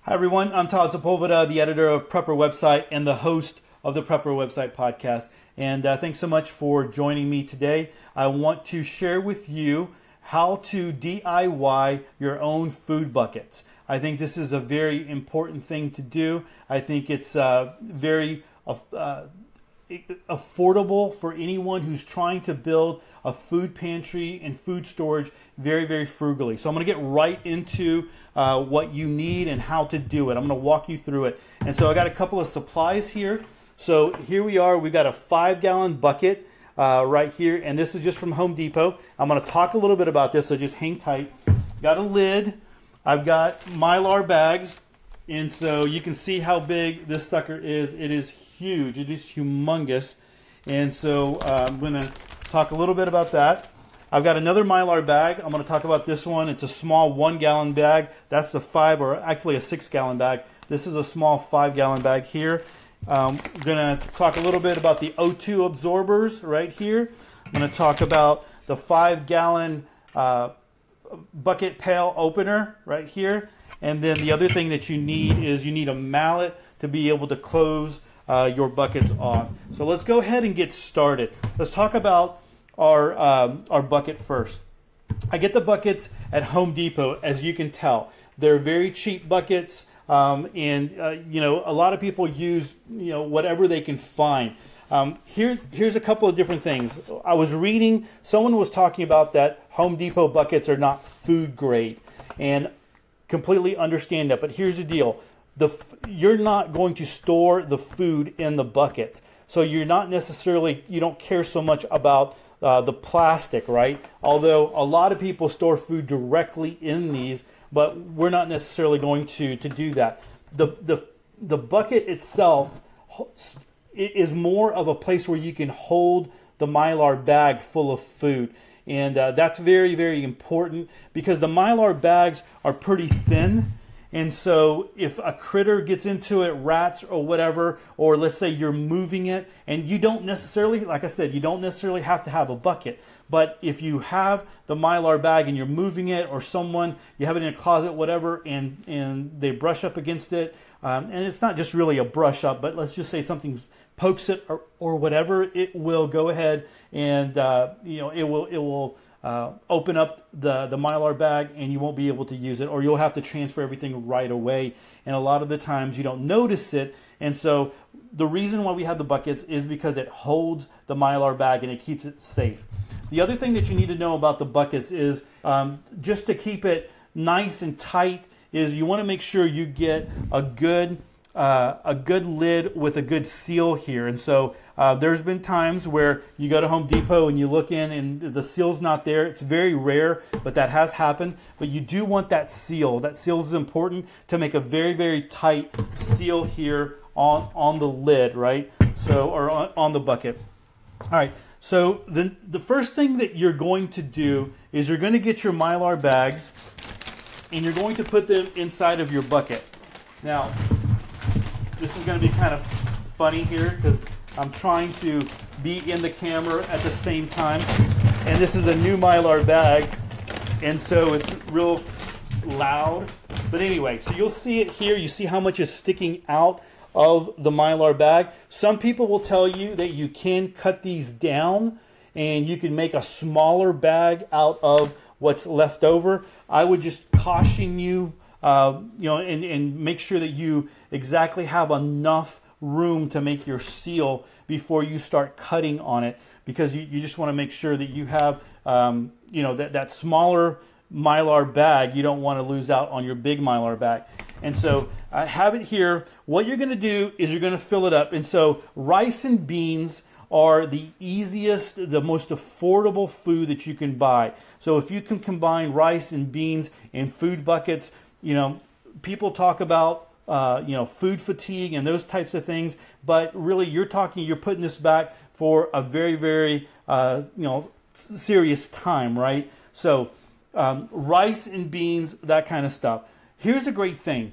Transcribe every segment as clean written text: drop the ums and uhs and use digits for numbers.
Hi everyone, I'm Todd Sepulveda, the editor of Prepper Website and the host of the Prepper Website podcast. And thanks so much for joining me today. I want to share with you how to DIY your own food buckets. I think this is a very important thing to do. I think it's very affordable for anyone who's trying to build a food pantry and food storage very, very frugally. So I'm going to get right into what you need and how to do it. I'm going to walk you through it. And so I got a couple of supplies here. So here we are. We've got a 5-gallon bucket right here, and this is just from Home Depot. I'm going to talk a little bit about this, so just hang tight. Got a lid. I've got Mylar bags, and so you can see how big this sucker is. It is huge. It is humongous. And so I'm going to talk a little bit about that. I've got another Mylar bag. I'm going to talk about this one. It's a small 1-gallon bag. That's the 6-gallon bag. This is a small 5-gallon bag here. I'm going to talk a little bit about the O2 absorbers right here. I'm going to talk about the 5-gallon bucket pail opener right here. And then the other thing that you need is you need a mallet to be able to close your buckets off. So let's go ahead and get started. Let's talk about our bucket first. I get the buckets at Home Depot, as you can tell. They're very cheap buckets, and you know, a lot of people use whatever they can find. Here's a couple of different things. I was reading, someone was talking about that Home Depot buckets are not food grade, and completely understand that. But here's the deal. You're not going to store the food in the bucket. So you're not necessarily, you don't care so much about the plastic, right? Although a lot of people store food directly in these, but we're not necessarily going to do that. The bucket itself is more of a place where you can hold the Mylar bag full of food. And that's very, very important because the Mylar bags are pretty thin. And so if a critter gets into it, rats or whatever, or let's say you're moving it, and you don't necessarily, like I said, you don't necessarily have to have a bucket. But if you have the Mylar bag and you're moving it, or someone, you have it in a closet, whatever, and they brush up against it, and it's not just really a brush up, but let's just say something pokes it or whatever, it will go ahead and it will open up the Mylar bag, and you won't be able to use it, or you'll have to transfer everything right away. And a lot of the times you don't notice it. And so the reason why we have the buckets is because it holds the Mylar bag and it keeps it safe. The other thing that you need to know about the buckets is just to keep it nice and tight is you want to make sure you get a good lid with a good seal here. And so there's been times where you go to Home Depot and you look in and the seal's not there. It's very rare, but that has happened. But you do want that seal. That seal is important to make a very, very tight seal here on the lid, right? So, or on the bucket. All right. So the first thing that you're going to do is you're going to get your Mylar bags and you're going to put them inside of your bucket. Now, this is going to be kind of funny here because I'm trying to be in the camera at the same time. And this is a new Mylar bag, and so it's real loud. But anyway, so you'll see it here. You see how much is sticking out of the Mylar bag. Some people will tell you that you can cut these down and you can make a smaller bag out of what's left over. I would just caution you, and make sure that you exactly have enough room to make your seal before you start cutting on it, because you just want to make sure that you have, that smaller Mylar bag. You don't want to lose out on your big Mylar bag. And so I have it here. What you're going to do is you're going to fill it up. And so rice and beans are the easiest, the most affordable food that you can buy. So if you can combine rice and beans in food buckets, people talk about food fatigue and those types of things, but really you're putting this back for a very, very serious time, right? So rice and beans, that kind of stuff. Here's a great thing.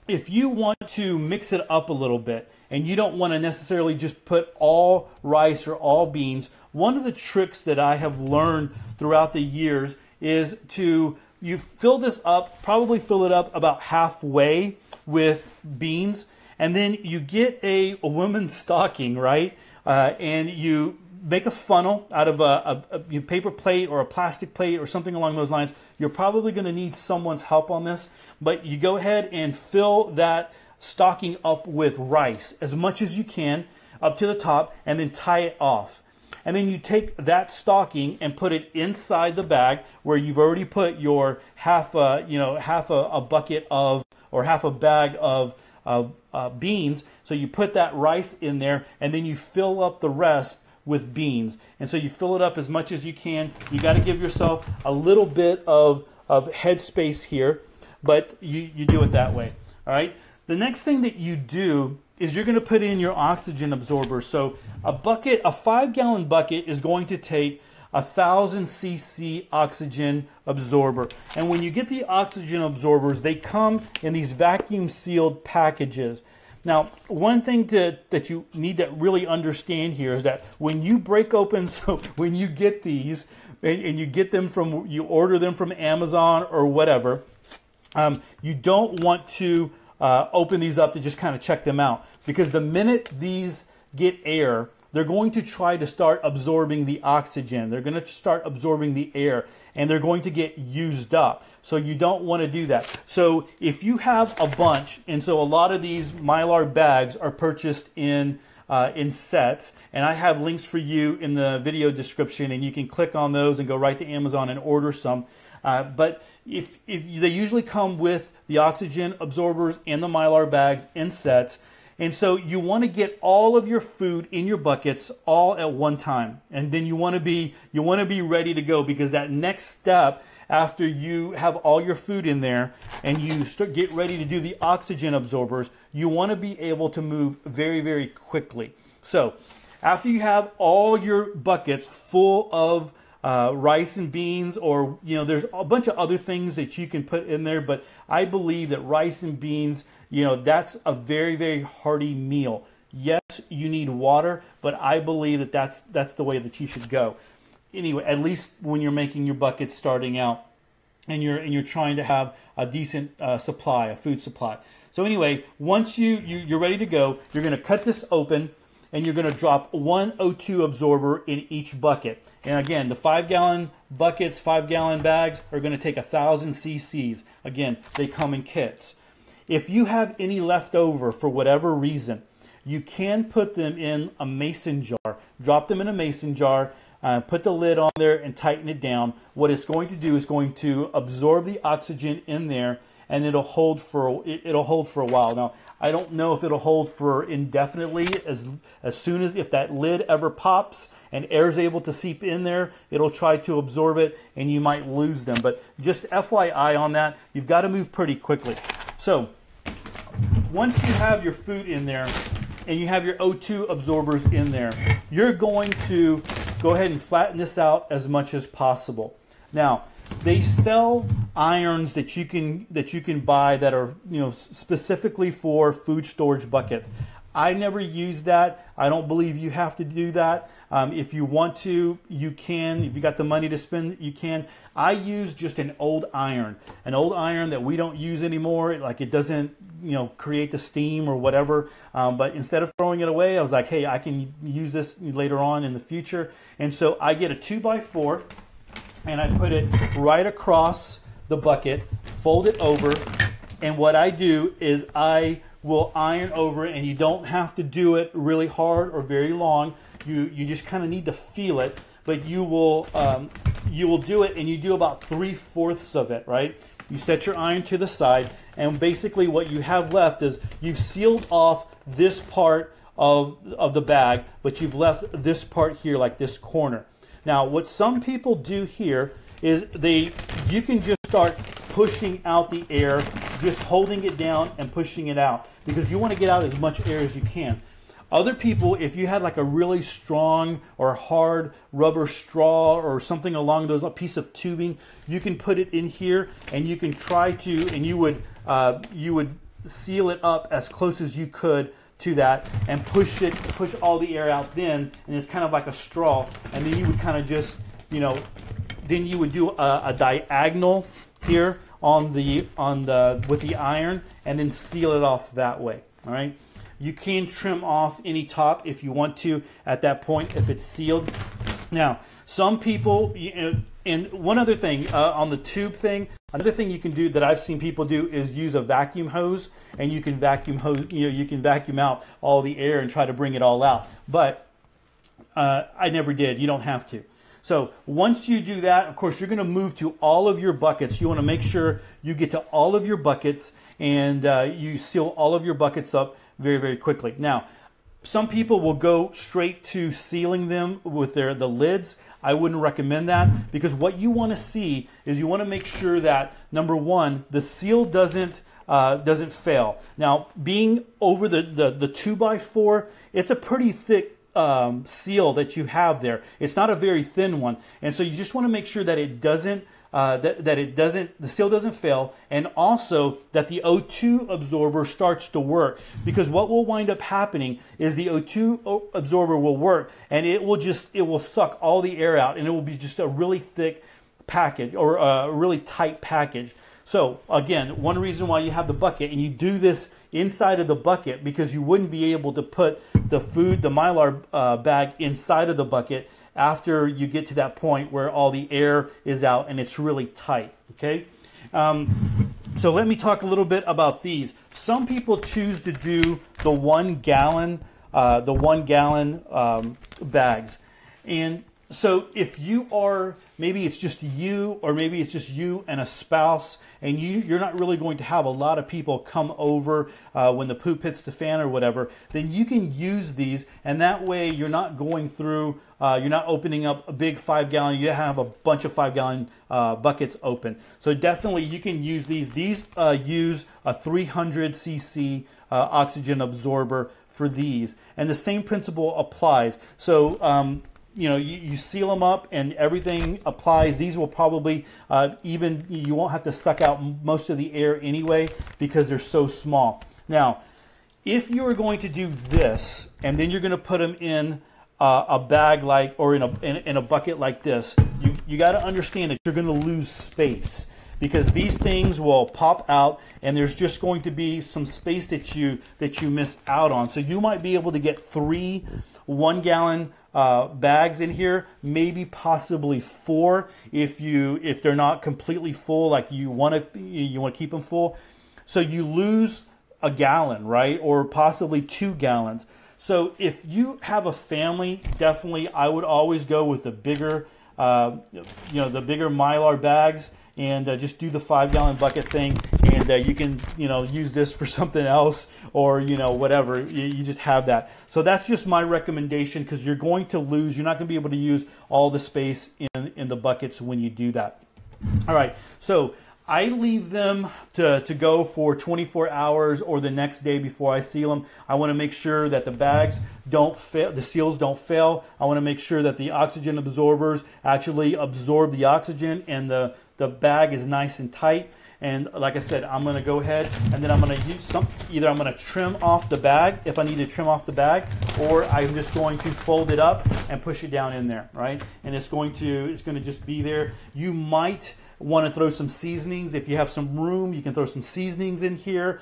If you want to mix it up a little bit and you don't want to necessarily just put all rice or all beans, one of the tricks that I have learned throughout the years is to you fill this up, probably fill it up about halfway with beans, and then you get a woman's stocking, right? And you make a funnel out of a paper plate or a plastic plate or something along those lines. You're probably going to need someone's help on this, but you go ahead and fill that stocking up with rice as much as you can up to the top, and then tie it off. And then you take that stocking and put it inside the bag where you've already put your half a bucket of, or half a bag of beans. So you put that rice in there, and then you fill up the rest with beans. And so you fill it up as much as you can. You got to give yourself a little bit of head space here, but you do it that way. All right. The next thing that you do is you're going to put in your oxygen absorber. So a 5-gallon bucket is going to take 1,000 cc oxygen absorber. And when you get the oxygen absorbers, they come in these vacuum sealed packages. Now, one thing that you need to really understand here is that when you break open, so when you get these and you get them from, you order them from Amazon or whatever, you don't want to open these up to just kind of check them out, because the minute these get air, they're going to try to start absorbing the oxygen. They're going to start absorbing the air, and they're going to get used up. So you don't want to do that. So if you have a bunch, and so a lot of these Mylar bags are purchased in sets, and I have links for you in the video description, and you can click on those and go right to Amazon and order some. But if they usually come with the oxygen absorbers and the Mylar bags in sets. And so you want to get all of your food in your buckets all at one time. And then you want to be ready to go, because that next step after you have all your food in there and you get ready to do the oxygen absorbers, you want to be able to move very, very quickly. So after you have all your buckets full of rice and beans, or there's a bunch of other things that you can put in there, but I believe that rice and beans, that's a very, very hearty meal. Yes, you need water, but I believe that that's the way that you should go. Anyway, at least when you're making your buckets starting out, and you're trying to have a decent supply, a food supply. So anyway, once you're ready to go, you're going to cut this open, and you're going to drop one O2 absorber in each bucket. And again, the 5-gallon buckets, 5-gallon bags are going to take 1,000 cc's. Again, they come in kits. If you have any left over for whatever reason, you can put them in a mason jar. Drop them in a mason jar, put the lid on there, and tighten it down. What it's going to do is going to absorb the oxygen in there, and it'll hold for a while. Now, I don't know if it'll hold for indefinitely. As soon as, if that lid ever pops and air is able to seep in there, it'll try to absorb it, and you might lose them. But just FYI on that, you've got to move pretty quickly. So once you have your food in there and you have your O2 absorbers in there, you're going to go ahead and flatten this out as much as possible. Now, they sell irons that you can buy that are specifically for food storage buckets. I never use that. I don't believe you have to do that. If you want to, you can. If you got the money to spend, you can. I use just an old iron that we don't use anymore. Like, it doesn't create the steam or whatever. But instead of throwing it away, I was like, hey, I can use this later on in the future. And so I get a 2x4. And I put it right across the bucket, fold it over, and what I do is I will iron over it, and you don't have to do it really hard or very long. You just kind of need to feel it, but you will do it, and you do about 3/4 of it, right? You set your iron to the side, and basically what you have left is you've sealed off this part of the bag, but you've left this part here, like this corner. Now, what some people do here is you can just start pushing out the air, just holding it down and pushing it out, because you want to get out as much air as you can. Other people, if you had like a really strong or hard rubber straw or something along those, a piece of tubing, you can put it in here, and you can try to, and you would seal it up as close as you could to that, and push all the air out then, and it's kind of like a straw, and then you would kind of just, then you would do a diagonal here with the iron and then seal it off that way. All right. You can trim off any top if you want to at that point if it's sealed. Now, some people, and one other thing on the tube thing, another thing you can do that I've seen people do is use a vacuum hose, and you can vacuum out all the air and try to bring it all out. But I never did. You don't have to. So once you do that, of course, you're going to move to all of your buckets. You want to make sure you get to all of your buckets and you seal all of your buckets up very, very quickly. Now, some people will go straight to sealing them with the lids. I wouldn't recommend that, because what you want to see is you want to make sure that, number one, the seal doesn't fail. Now, being over the 2x4, it's a pretty thick seal that you have there. It's not a very thin one, and so you just want to make sure that it doesn't the seal doesn't fail, and also that the O2 absorber starts to work, because what will wind up happening is the O2 absorber will work and it will suck all the air out, and it will be just a really thick package, or a really tight package. So again, one reason why you have the bucket, and you do this inside of the bucket, because you wouldn't be able to put the Mylar bag inside of the bucket after you get to that point where all the air is out and it's really tight. Okay, so let me talk a little bit about these. Some people choose to do the 1 gallon bags, and so if you are, maybe it's just you, or maybe it's just you and a spouse, and you're not really going to have a lot of people come over when the poop hits the fan or whatever, then you can use these, and that way you're not going through, you're not opening up a big 5-gallon, you have a bunch of 5-gallon buckets open. So definitely you can use these. These use a 300 cc oxygen absorber for these, and the same principle applies. So you seal them up and everything applies. These will probably you won't have to suck out most of the air anyway, because they're so small. Now, if you are going to do this and then you're going to put them in a bag or in a bucket like this, you got to understand that you're going to lose space, because these things will pop out and there's just going to be some space that you miss out on. So you might be able to get 3 1-gallon bags in here, maybe possibly 4 if they're not completely full, like you want to keep them full. So you lose a gallon, right? Or possibly 2 gallons. So if you have a family, definitely I would always go with the bigger the bigger Mylar bags, and just do the 5-gallon bucket thing, and you can use this for something else, or whatever, you just have that. So that's just my recommendation, because you're going to lose, you're not going to be able to use all the space in the buckets when you do that. All right, so I leave them to go for 24 hours or the next day before I seal them. I want to make sure that the bags don't fail, the seals don't fail. I want to make sure that the oxygen absorbers actually absorb the oxygen, and the bag is nice and tight. And like I said, I'm going to go ahead and then I'm going to use either I'm going to trim off the bag if I need to trim off the bag, or I'm just going to fold it up and push it down in there, right? And it's going to just be there. You might want to throw some seasonings. If you have some room, you can throw some seasonings in here.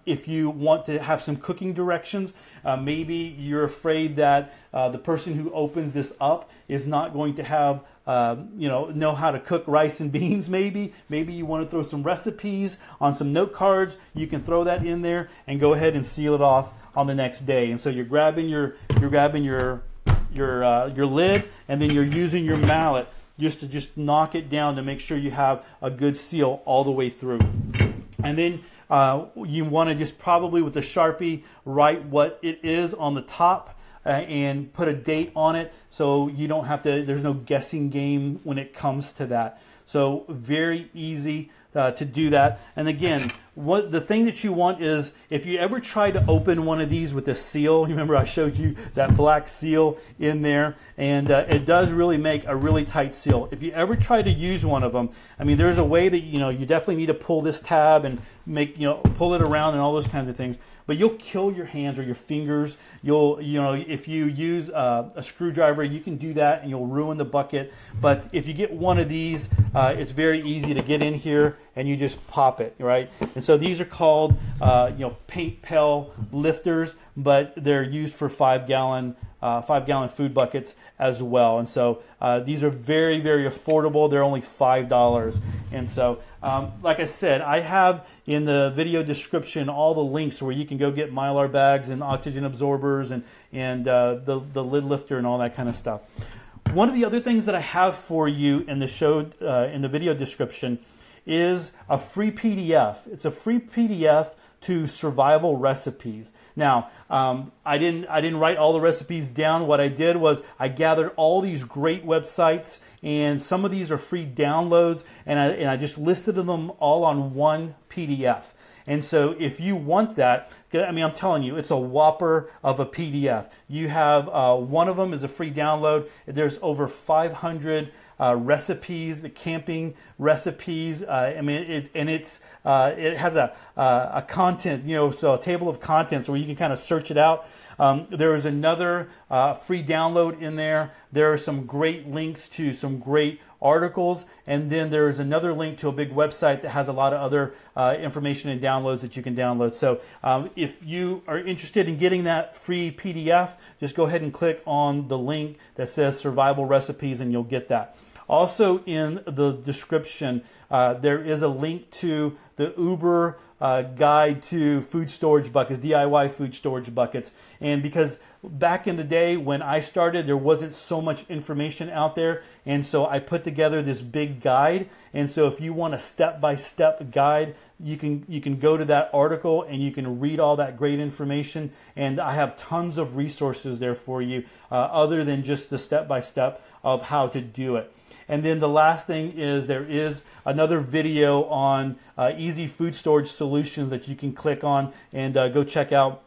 If you want to have some cooking directions, maybe you're afraid that the person who opens this up is not going to have know how to cook rice and beans. Maybe you want to throw some recipes on some note cards. You can throw that in there and go ahead and seal it off on the next day. And so you're grabbing your lid, and then you're using your mallet just to knock it down to make sure you have a good seal all the way through. And then you want to just probably with a Sharpie write what it is on the top and put a date on it, so you don't have to, there's no guessing game when it comes to that. So very easy to do that. And again, the thing that you want is, if you ever try to open one of these with a seal, remember I showed you that black seal in there, and it does really make a really tight seal. If you ever try to use one of them, I mean, there's a way that you definitely need to pull this tab and make, pull it around and all those kinds of things. But you'll kill your hands or your fingers. If you use a screwdriver, you can do that and you'll ruin the bucket. But if you get one of these, it's very easy to get in here and you just pop it, right? And so these are called, paint pail lifters, but they're used for 5-gallon food buckets as well. And so these are very, very affordable. They're only $5. And so, like I said, I have in the video description all the links where you can go get Mylar bags and oxygen absorbers and the lid lifter and all that kind of stuff. One of the other things that I have for you in the video description is a free PDF. It's a free PDF to survival recipes. Now, I didn't write all the recipes down. What I did was I gathered all these great websites, and some of these are free downloads, and I just listed them all on one PDF. And so if you want that, I mean, I'm telling you, it's a whopper of a PDF. You have one of them is a free download. There's over 500 recipes, the camping recipes. I mean, it has a content, so a table of contents where you can kind of search it out. There is another free download in there. There are some great links to some great articles, and then there is another link to a big website that has a lot of other information and downloads that you can download. So if you are interested in getting that free PDF, just go ahead and click on the link that says survival recipes and you'll get that. Also in the description, there is a link to the Uber guide to food storage buckets, DIY food storage buckets. And because back in the day when I started, there wasn't so much information out there. And so I put together this big guide. And so if you want a step-by-step guide, you can go to that article and you can read all that great information. And I have tons of resources there for you other than just the step-by-step of how to do it. And then the last thing is there is another video on easy food storage solutions that you can click on and go check out.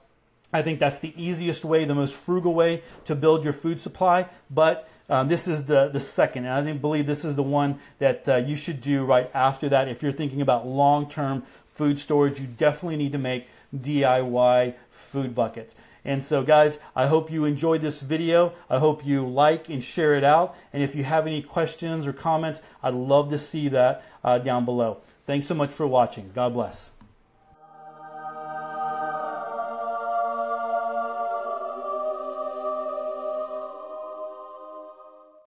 I think that's the easiest way, the most frugal way to build your food supply. But this is the second, and I believe this is the one that you should do right after that. If you're thinking about long-term food storage, you definitely need to make DIY food buckets. And so guys, I hope you enjoyed this video. I hope you like and share it out. And if you have any questions or comments, I'd love to see that down below. Thanks so much for watching. God bless.